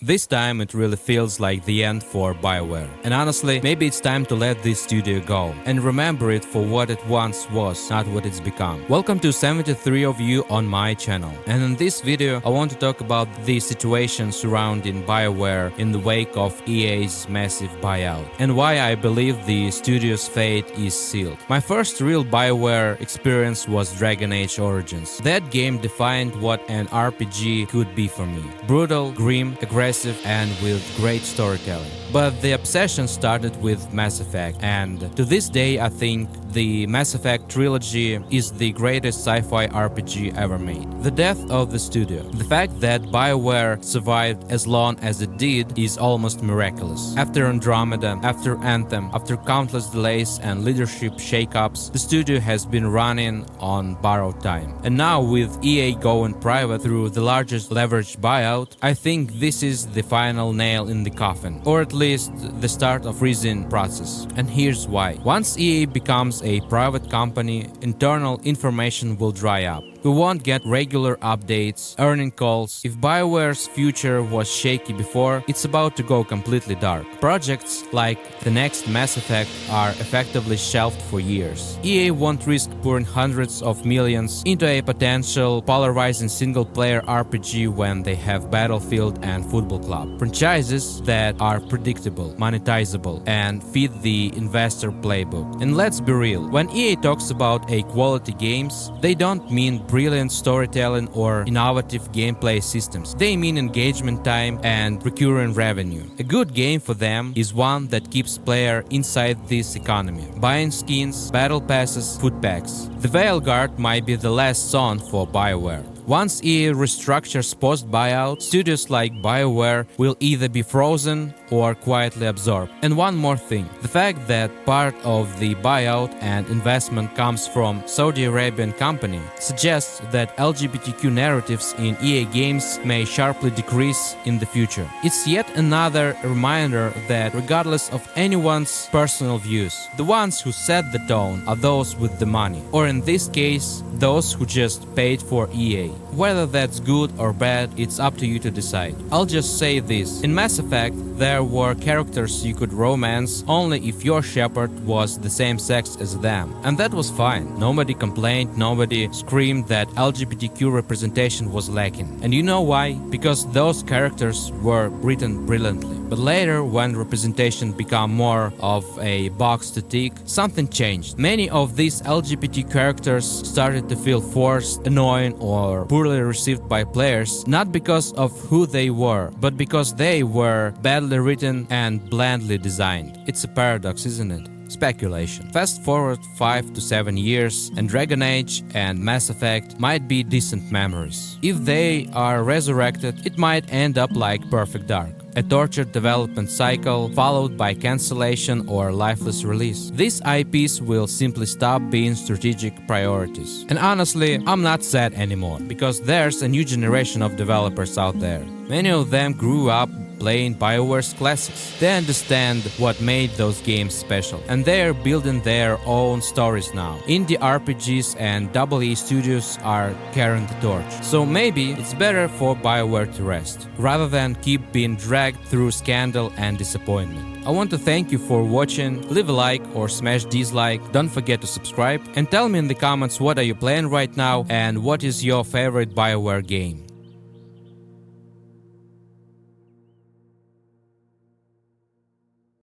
This time it really feels like the end for BioWare. And honestly, maybe it's time to let this studio go and remember it for what it once was, not what it's become. Welcome to 73 of you on my channel. And in this video, I want to talk about the situation surrounding BioWare in the wake of EA's massive buyout and why I believe the studio's fate is sealed. My first real BioWare experience was Dragon Age Origins. That game defined what an RPG could be for me. Brutal, grim, aggressive, and with great storytelling. But the obsession started with Mass Effect, and to this day I think the Mass Effect trilogy is the greatest sci-fi RPG ever made. The death of the studio, the fact that BioWare survived as long as it did, is almost miraculous. After Andromeda, after Anthem, after countless delays and leadership shakeups, the studio has been running on borrowed time. And now with EA going private through the largest leveraged buyout, I think this is the final nail in the coffin, or at least the start of freezing process. And here's why. Once EA becomes a private company, internal information will dry up. We won't get regular updates, earning calls. If BioWare's future was shaky before, it's about to go completely dark. Projects like the next Mass Effect are effectively shelved for years. EA won't risk pouring hundreds of millions into a potential polarizing single-player RPG when they have Battlefield and Football Club. Franchises that are predictable, monetizable, and fit the investor playbook. And let's be real, when EA talks about quality games, they don't mean brilliant storytelling or innovative gameplay systems. They mean engagement time and recurring revenue. A good game for them is one that keeps player inside this economy, buying skins, battle passes, food packs. The Veilguard might be the last song for BioWare. Once EA restructures post-buyout, studios like BioWare will either be frozen or quietly absorbed. And one more thing, the fact that part of the buyout and investment comes from Saudi Arabian company suggests that LGBTQ narratives in EA games may sharply decrease in the future. It's yet another reminder that regardless of anyone's personal views, the ones who set the tone are those with the money, or in this case, those who just paid for EA. Whether that's good or bad, it's up to you to decide. I'll just say this. In Mass Effect, there were characters you could romance only if your Shepard was the same sex as them. And that was fine. Nobody complained, nobody screamed that LGBTQ representation was lacking. And you know why? Because those characters were written brilliantly. But later, when representation became more of a box to tick, something changed. Many of these LGBT characters started to feel forced, annoying, or poorly received by players, not because of who they were, but because they were badly written and blandly designed. It's a paradox, isn't it? Speculation. Fast forward 5 to 7 years, and Dragon Age and Mass Effect might be decent memories. If they are resurrected, it might end up like Perfect Dark. A tortured development cycle followed by cancellation or lifeless release. These IPs will simply stop being strategic priorities. And honestly, I'm not sad anymore, because there's a new generation of developers out there. Many of them grew up playing BioWare's classics. They understand what made those games special, and they're building their own stories now. Indie RPGs and EE studios are carrying the torch. So maybe it's better for BioWare to rest, rather than keep being dragged through scandal and disappointment. I want to thank you for watching. Leave a like or smash dislike. Don't forget to subscribe, and tell me in the comments what are you playing right now and what is your favorite BioWare game.